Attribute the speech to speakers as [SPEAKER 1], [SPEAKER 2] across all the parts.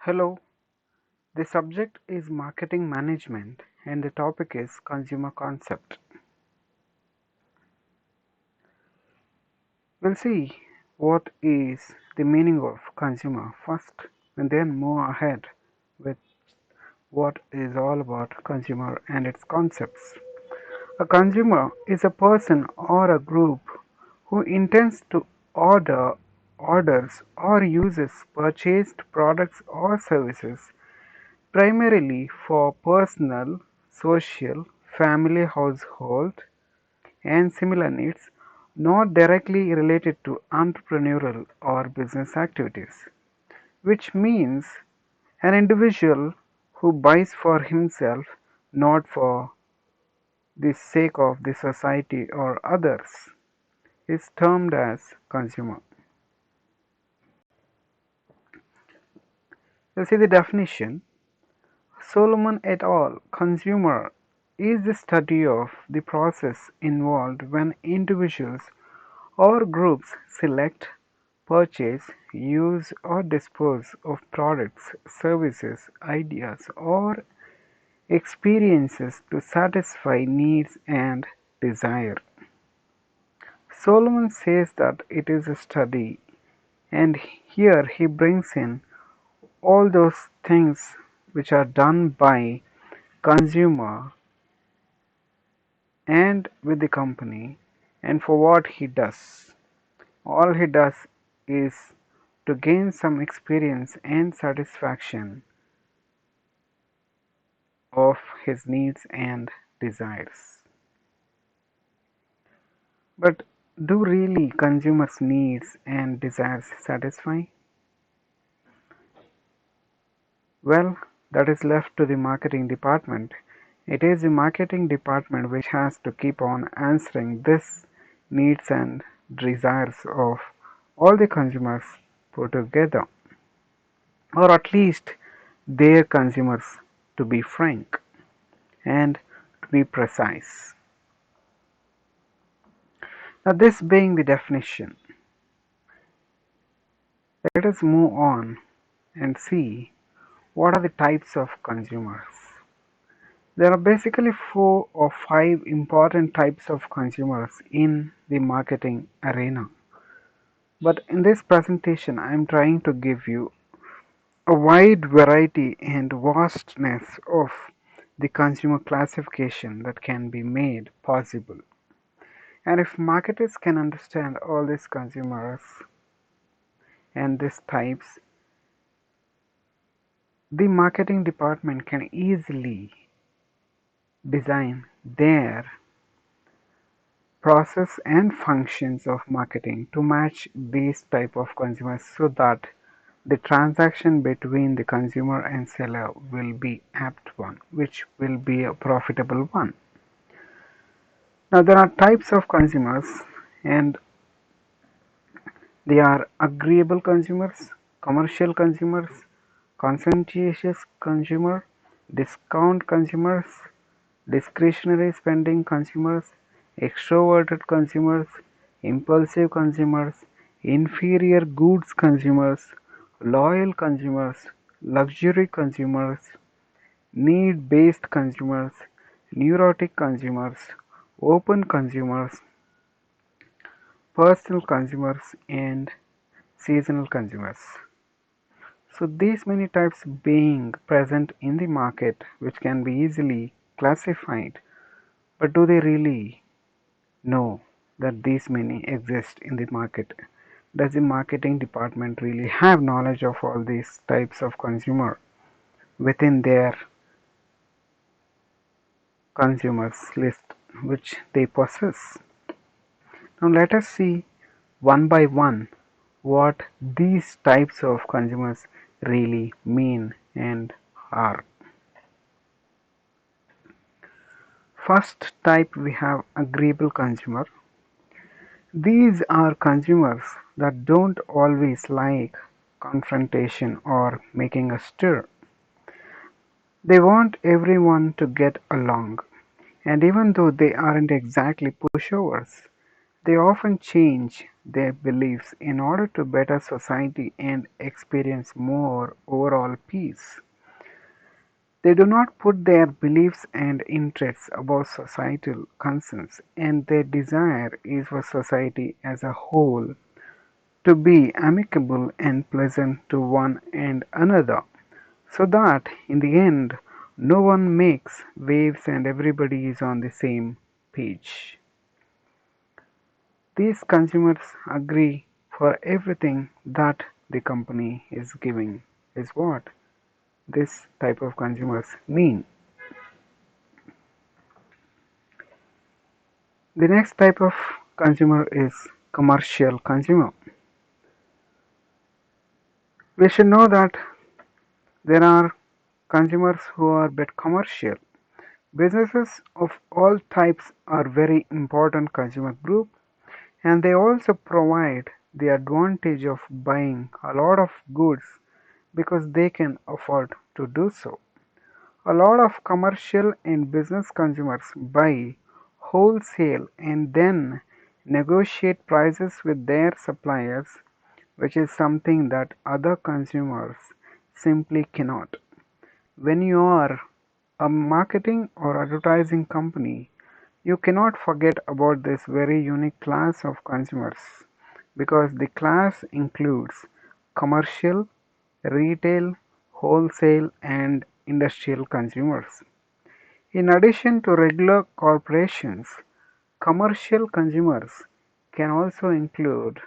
[SPEAKER 1] Hello, the subject is marketing management and the topic is consumer concept. We'll see what is the meaning of consumer first and then move ahead with what is all about consumer and its concepts. A consumer is a person or a group who intends to order, orders, or uses purchased products or services primarily for personal, social, family, household, and similar needs, not directly related to entrepreneurial or business activities, which means an individual who buys for himself, not for the sake of the society or others, is termed as consumer. You see the definition. Solomon et al. Consumer is the study of the process involved when individuals or groups select, purchase, use or dispose of products, services, ideas or experiences to satisfy needs and desire. Solomon says that it is a study, and here he brings in all those things which are done by consumer and with the company and for what he does. All he does is to gain some experience and satisfaction of his needs and desires. But do really consumers' needs and desires satisfy? Well, that is left to the marketing department. It is the marketing department which has to keep on answering this needs and desires of all the consumers put together, or at least their consumers, to be frank and to be precise. Now, this being the definition, let us move on and see what are the types of consumers. There are basically 4 or 5 important types of consumers in the marketing arena. But in this presentation, I am trying to give you a wide variety and vastness of the consumer classification that can be made possible. And if marketers can understand all these consumers and these types, the marketing department can easily design their process and functions of marketing to match these type of consumers so that the transaction between the consumer and seller will be apt one, which will be a profitable one. Now there are types of consumers, and they are agreeable consumers, commercial consumers, conscientious consumer, discount consumers, discretionary spending consumers, extroverted consumers, impulsive consumers, inferior goods consumers, loyal consumers, luxury consumers, need-based consumers, neurotic consumers, open consumers, personal consumers, and seasonal consumers. So these many types being present in the market, which can be easily classified, but do they really know that these many exist in the market? Does the marketing department really have knowledge of all these types of consumer within their consumers list which they possess? Now let us see one by one what these types of consumers really mean and are. First type, we have agreeable consumer. These are consumers that don't always like confrontation or making a stir. They want everyone to get along, and even though they aren't exactly pushovers, they often change their beliefs in order to better society and experience more overall peace. They do not put their beliefs and interests above societal concerns, and their desire is for society as a whole to be amicable and pleasant to one and another, so that in the end no one makes waves and everybody is on the same page. These consumers agree for everything that the company is giving, is what this type of consumers mean. The next type of consumer is commercial consumer. We should know that there are consumers who are bit commercial. Businesses of all types are very important consumer group, and they also provide the advantage of buying a lot of goods because they can afford to do so. A lot of commercial and business consumers buy wholesale and then negotiate prices with their suppliers, which is something that other consumers simply cannot. When you are a marketing or advertising company, you cannot forget about this very unique class of consumers because the class includes commercial, retail, wholesale, and industrial consumers. In addition to regular corporations, commercial consumers can also include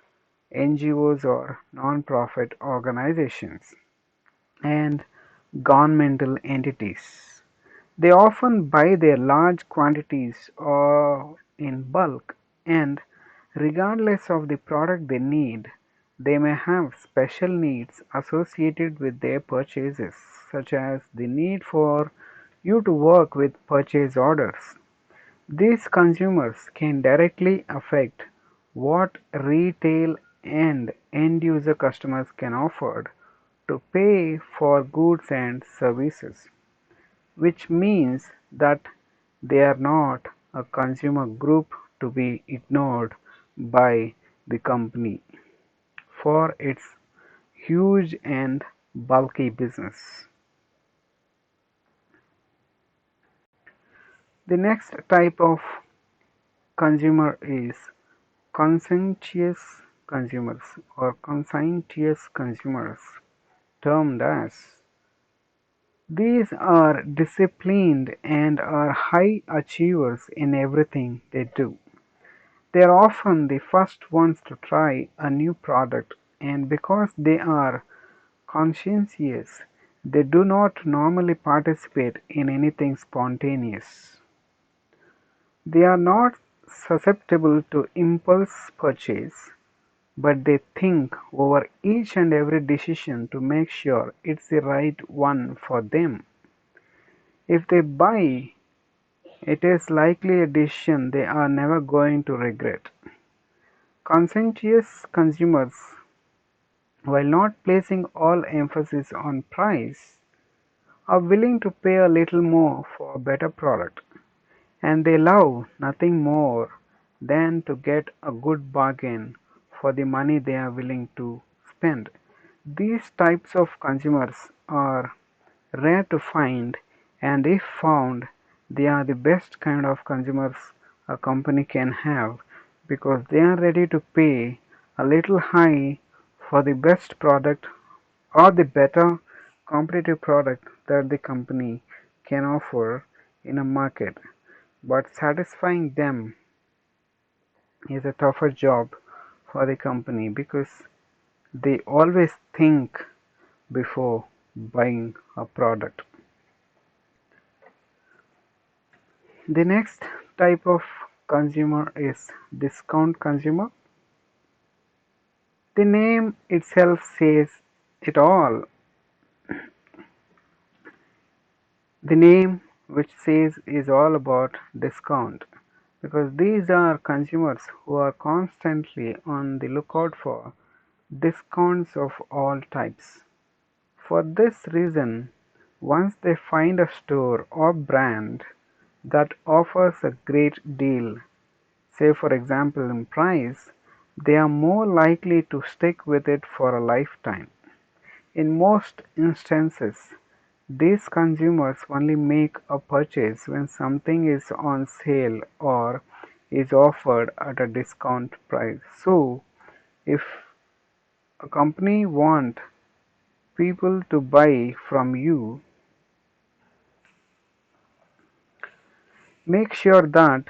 [SPEAKER 1] NGOs or non-profit organizations and governmental entities. They often buy their large quantities or in bulk, and regardless of the product they need, they may have special needs associated with their purchases, such as the need for you to work with purchase orders. These consumers can directly affect what retail and end user customers can afford to pay for goods and services, which means that they are not a consumer group to be ignored by the company for its huge and bulky business. The next type of consumer is conscientious consumers or conscientious consumers, termed as. These are disciplined and are high achievers in everything they do. They are often the first ones to try a new product, and because they are conscientious, they do not normally participate in anything spontaneous. They are not susceptible to impulse purchase, but they think over each and every decision to make sure it's the right one for them. If they buy, it is likely a decision they are never going to regret. Conscientious consumers, while not placing all emphasis on price, are willing to pay a little more for a better product, and they love nothing more than to get a good bargain for the money they are willing to spend. These types of consumers are rare to find, and if found, they are the best kind of consumers a company can have because they are ready to pay a little high for the best product or the better competitive product that the company can offer in a market. But satisfying them is a tougher job for the company because they always think before buying a product. The next type of consumer is discount consumer. The name itself says it all. The name which says is all about discount because these are consumers who are constantly on the lookout for discounts of all types. For this reason, once they find a store or brand that offers a great deal, say for example in price, they are more likely to stick with it for a lifetime. In most instances, these consumers only make a purchase when something is on sale or is offered at a discount price. So, if a company wants people to buy from you, make sure that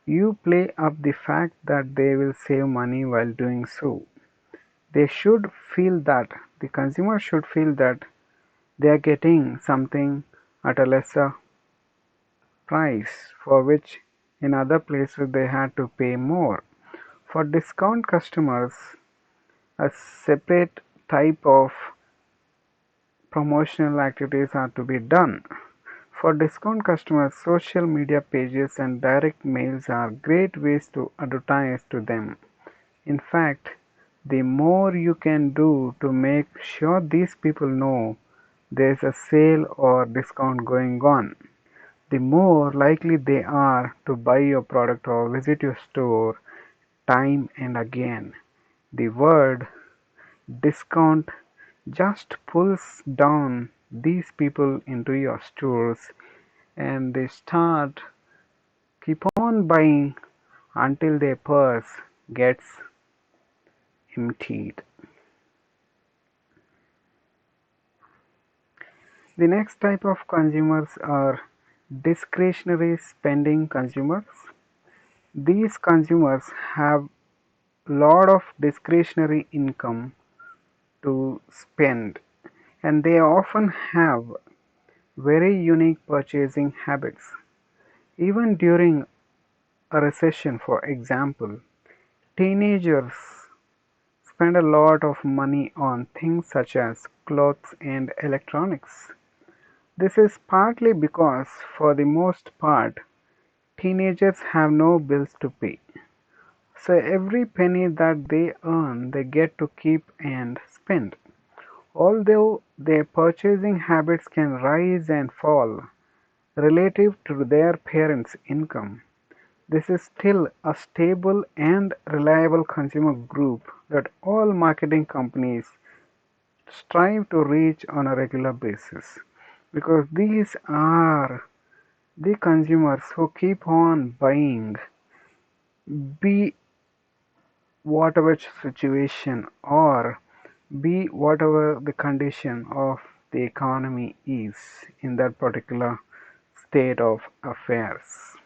[SPEAKER 1] you play up the fact that they will save money while doing so. They should feel that the consumer should feel that they are getting something at a lesser price for which in other places they had to pay more. For discount customers, a separate type of promotional activities are to be done. For discount customers, social media pages and direct mails are great ways to advertise to them. In fact, the more you can do to make sure these people know there's a sale or discount going on, the more likely they are to buy your product or visit your store time and again. The word discount just pulls down these people into your stores and they start keep on buying until their purse gets emptied. The next type of consumers are discretionary spending consumers. These consumers have lot of discretionary income to spend and they often have very unique purchasing habits. Even during a recession, for example, teenagers spend a lot of money on things such as clothes and electronics. This is partly because, for the most part, teenagers have no bills to pay. So every penny that they earn, they get to keep and spend. Although their purchasing habits can rise and fall relative to their parents' income, this is still a stable and reliable consumer group that all marketing companies strive to reach on a regular basis because these are the consumers who keep on buying, be whatever situation or be whatever the condition of the economy is in that particular state of affairs.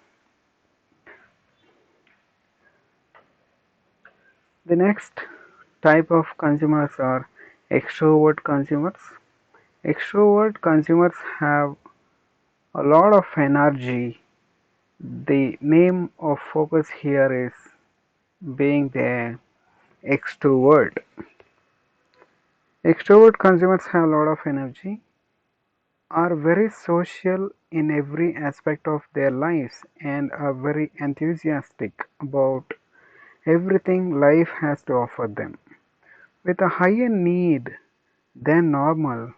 [SPEAKER 1] The next type of consumers are extrovert consumers. Extrovert consumers have a lot of energy. The name of focus here is being the extrovert. Extrovert consumers have a lot of energy, are very social in every aspect of their lives, and are very enthusiastic about everything life has to offer them. With a higher need than normal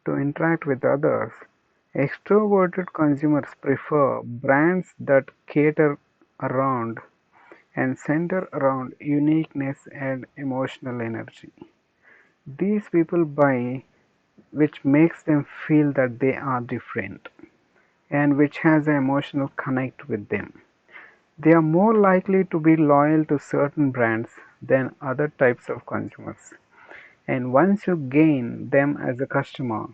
[SPEAKER 1] to interact with others, extroverted consumers prefer brands that cater around and center around uniqueness and emotional energy. These people buy which makes them feel that they are different and which has an emotional connect with them. They are more likely to be loyal to certain brands than other types of consumers. And once you gain them as a customer,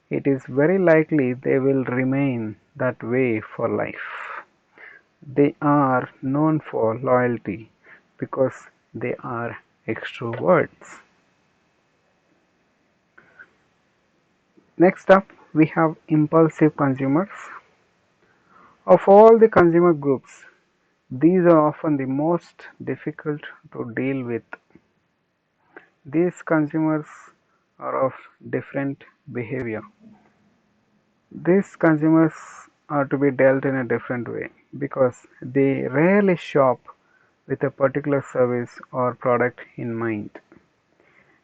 [SPEAKER 1] it is very likely they will remain that way for life. They are known for loyalty because they are extroverts. Next up, we have impulsive consumers. Of all the consumer groups, these are often the most difficult to deal with. These consumers are of different behavior. These consumers are to be dealt in a different way because they rarely shop with a particular service or product in mind.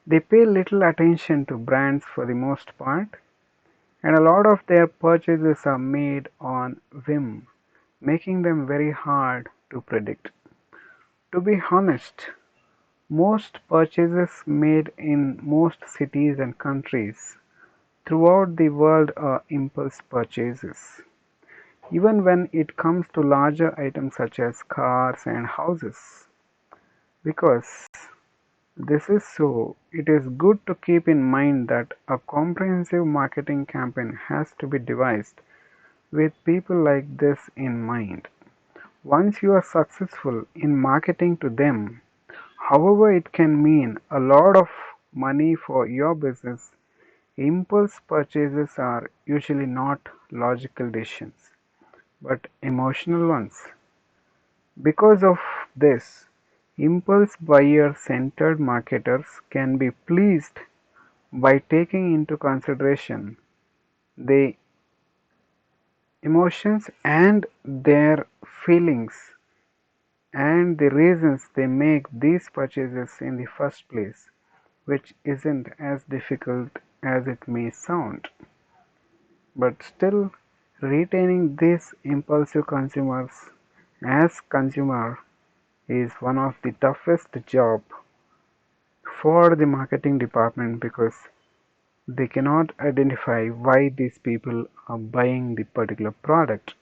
[SPEAKER 1] They pay little attention to brands for the most part, and a lot of their purchases are made on whim, making them very hard to predict. To be honest, Most purchases made in most cities and countries throughout the world are impulse purchases, even when it comes to larger items such as cars and houses. Because this is so, it is good to keep in mind that a comprehensive marketing campaign has to be devised with people like this in mind. Once you are successful in marketing to them, however it can mean a lot of money for your business, impulse purchases are usually not logical decisions, but emotional ones. Because of this, impulse buyer-centered marketers can be pleased by taking into consideration the emotions and their feelings and the reasons they make these purchases in the first place, which isn't as difficult as it may sound. But still, retaining these impulsive consumers as consumer is one of the toughest job for the marketing department because they cannot identify why these people are buying the particular product.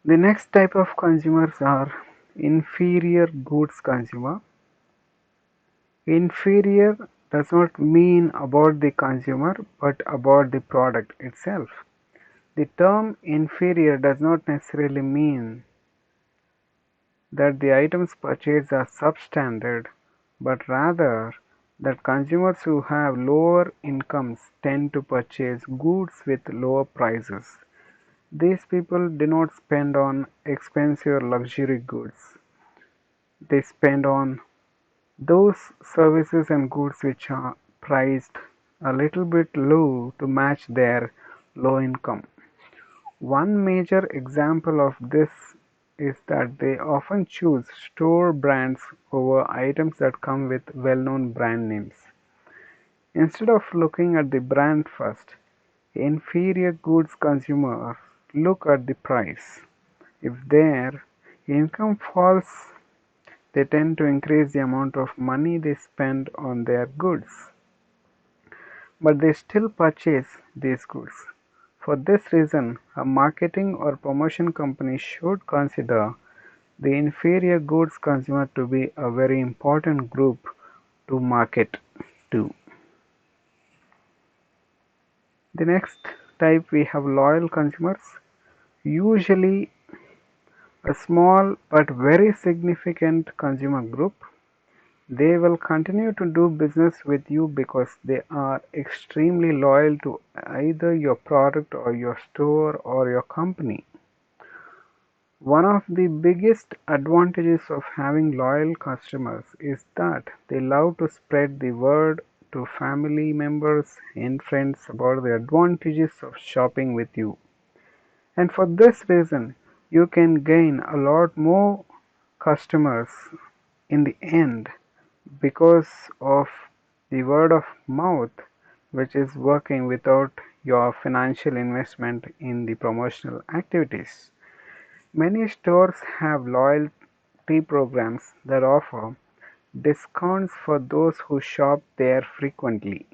[SPEAKER 1] The next type of consumers are inferior goods consumer. Inferior does not mean about the consumer but about the product itself. The term inferior does not necessarily mean that the items purchased are substandard, but rather that consumers who have lower incomes tend to purchase goods with lower prices. These people do not spend on expensive luxury goods. They spend on those services and goods which are priced a little bit low to match their low income. One major example of this is that they often choose store brands over items that come with well-known brand names. Instead of looking at the brand first, inferior goods consumers look at the price. If their income falls, they tend to increase the amount of money they spend on their goods, but they still purchase these goods. For this reason, a marketing or promotion company should consider the inferior goods consumer to be a very important group to market to. The next type we have loyal consumers, usually a small but very significant consumer group. They will continue to do business with you because they are extremely loyal to either your product or your store or your company. One of the biggest advantages of having loyal customers is that they love to spread the word to family members and friends about the advantages of shopping with you. And for this reason, you can gain a lot more customers in the end because of the word of mouth, which is working without your financial investment in the promotional activities. Many stores have loyalty programs that offer discounts for those who shop there frequently.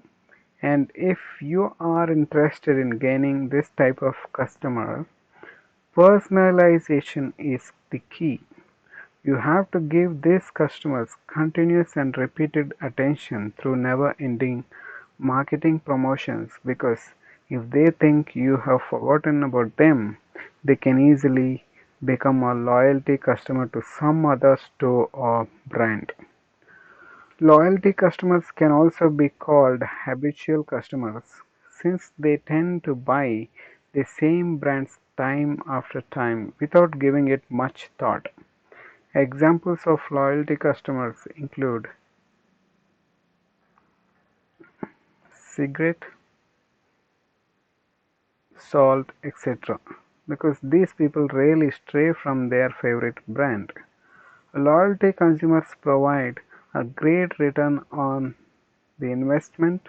[SPEAKER 1] And if you are interested in gaining this type of customer, personalization is the key. You have to give these customers continuous and repeated attention through never-ending marketing promotions because if they think you have forgotten about them, they can easily become a loyalty customer to some other store or brand. Loyalty customers can also be called habitual customers since they tend to buy the same brands time after time without giving it much thought. Examples of loyalty customers include cigarette, salt, etc. because these people rarely stray from their favorite brand. Loyalty consumers provide a great return on the investment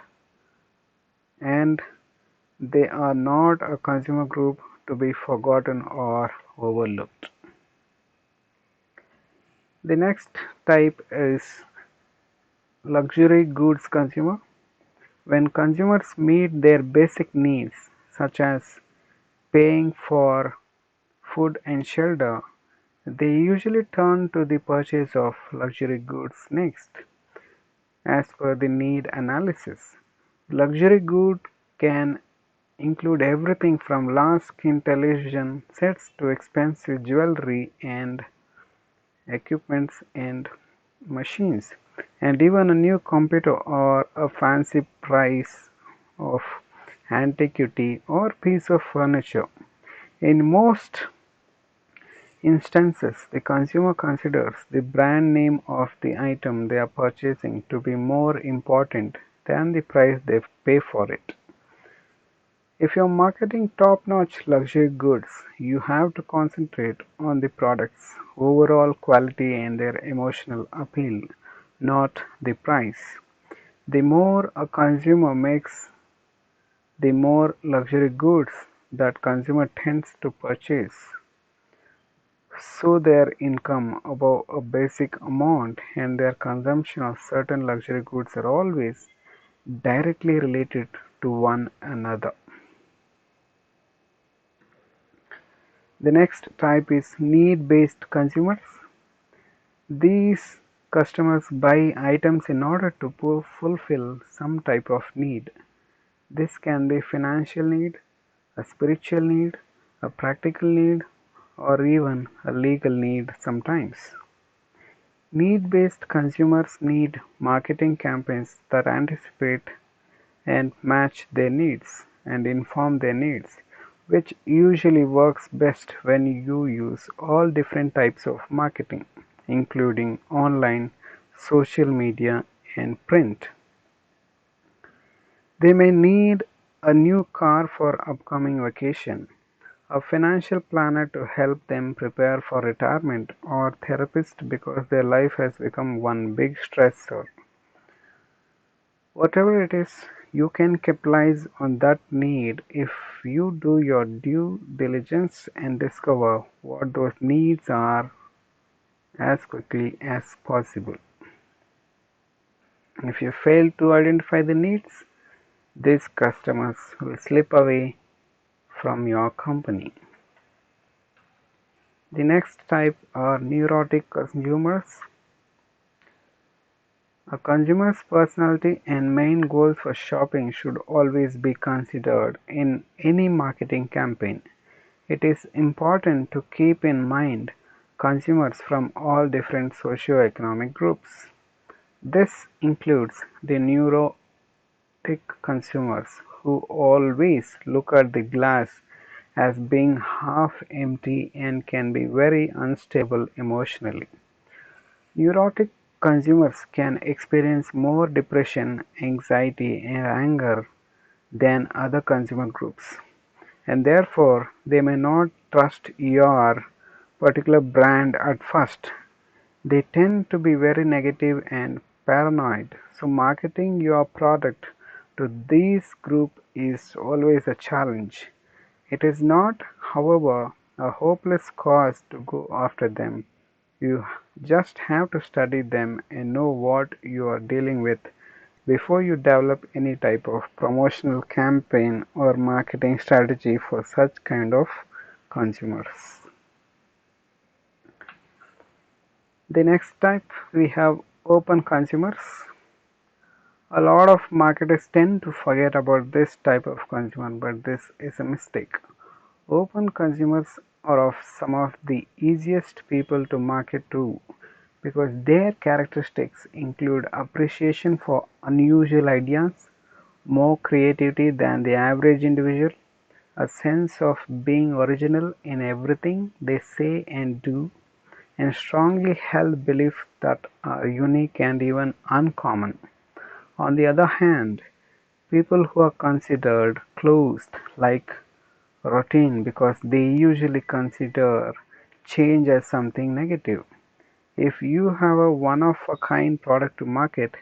[SPEAKER 1] and they are not a consumer group to be forgotten or overlooked. The next type is luxury goods consumer. When consumers meet their basic needs, such as paying for food and shelter, they usually turn to the purchase of luxury goods next. As per the need analysis, luxury good can include everything from large-screen television sets to expensive jewelry and equipments and machines, and even a new computer or a fancy piece of antiquity or piece of furniture. In most instances, the consumer considers the brand name of the item they are purchasing to be more important than the price they pay for it. If you're marketing top-notch luxury goods, you have to concentrate on the product's overall quality and their emotional appeal, not the price. The more a consumer makes, the more luxury goods that consumer tends to purchase. So their income above a basic amount and their consumption of certain luxury goods are always directly related to one another. The next type is need-based consumers. These customers buy items in order to fulfill some type of need. This can be financial need, a spiritual need, a practical need, or even a legal need sometimes. Need-based consumers need marketing campaigns that anticipate and match their needs and inform their needs, which usually works best when you use all different types of marketing, including online, social media, and print. They may need a new car for upcoming vacation, a financial planner to help them prepare for retirement, or therapist because their life has become one big stressor. Whatever it is, you can capitalize on that need if you do your due diligence and discover what those needs are as quickly as possible. If you fail to identify the needs, these customers will slip away from your company. The next type are neurotic consumers. A consumer's personality and main goals for shopping should always be considered in any marketing campaign. It is important to keep in mind consumers from all different socio-economic groups. This includes the neurotic consumers who always look at the glass as being half empty and can be very unstable emotionally. Neurotic consumers can experience more depression, anxiety, and anger than other consumer groups, and therefore they may not trust your particular brand at first. They tend to be very negative and paranoid, so marketing your product to this group is always a challenge. It is not, however, a hopeless cause to go after them. You just have to study them and know what you are dealing with before you develop any type of promotional campaign or marketing strategy for such kind of consumers. The next type we have open consumers. A lot of marketers tend to forget about this type of consumer, but this is a mistake. Open consumers are of some of the easiest people to market to because their characteristics include appreciation for unusual ideas, more creativity than the average individual, a sense of being original in everything they say and do, and strongly held beliefs that are unique and even uncommon. On the other hand, people who are considered closed like routine because they usually consider change as something negative. If you have a one-of-a-kind product to market,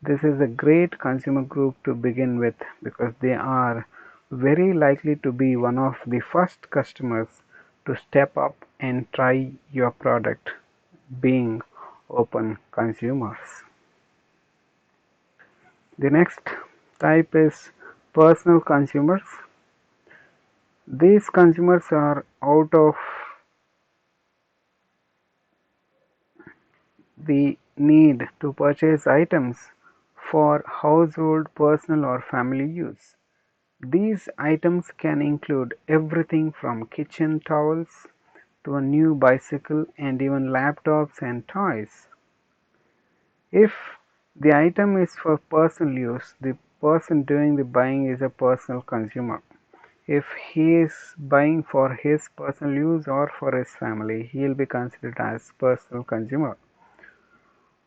[SPEAKER 1] this is a great consumer group to begin with because they are very likely to be one of the first customers to step up and try your product, being open consumers. The next type is personal consumers. These consumers are out of the need to purchase items for household, personal, or family use. These items can include everything from kitchen towels to a new bicycle and even laptops and toys. If the item is for personal use, the person doing the buying is a personal consumer. If he is buying for his personal use or for his family, he will be considered as personal consumer.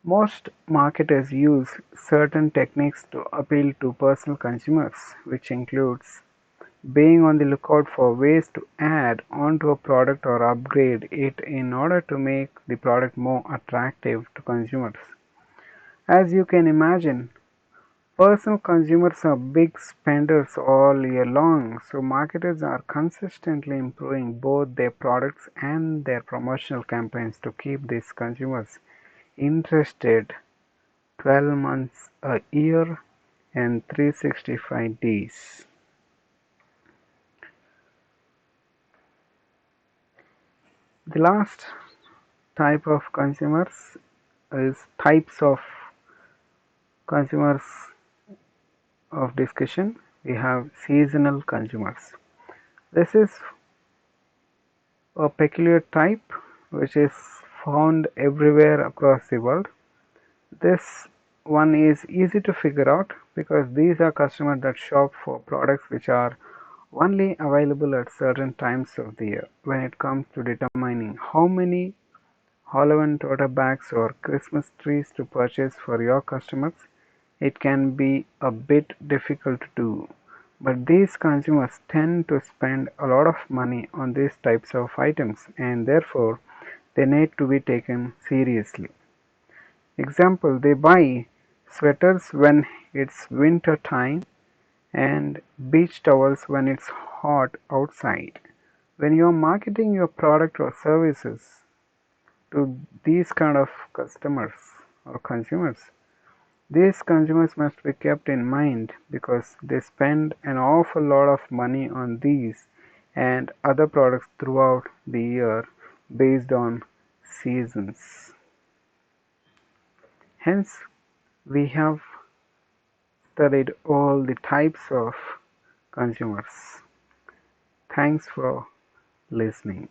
[SPEAKER 1] Most marketers use certain techniques to appeal to personal consumers, which includes being on the lookout for ways to add onto a product or upgrade it in order to make the product more attractive to consumers. As you can imagine, personal consumers are big spenders all year long, so marketers are consistently improving both their products and their promotional campaigns to keep these consumers interested 12 months a year and 365 days. The last type of consumers is types of consumers of discussion. We have seasonal consumers. This is a peculiar type which is found everywhere across the world. This one is easy to figure out because these are customers that shop for products which are only available at certain times of the year. When it comes to determining how many Halloween tote bags or Christmas trees to purchase for your customers, it can be a bit difficult to do. But these consumers tend to spend a lot of money on these types of items and therefore they need to be taken seriously. Example, they buy sweaters when it's winter time and beach towels when it's hot outside. When you're marketing your product or services to these kind of customers or consumers, these consumers must be kept in mind because they spend an awful lot of money on these and other products throughout the year based on seasons. Hence, we have studied all the types of consumers. Thanks for listening.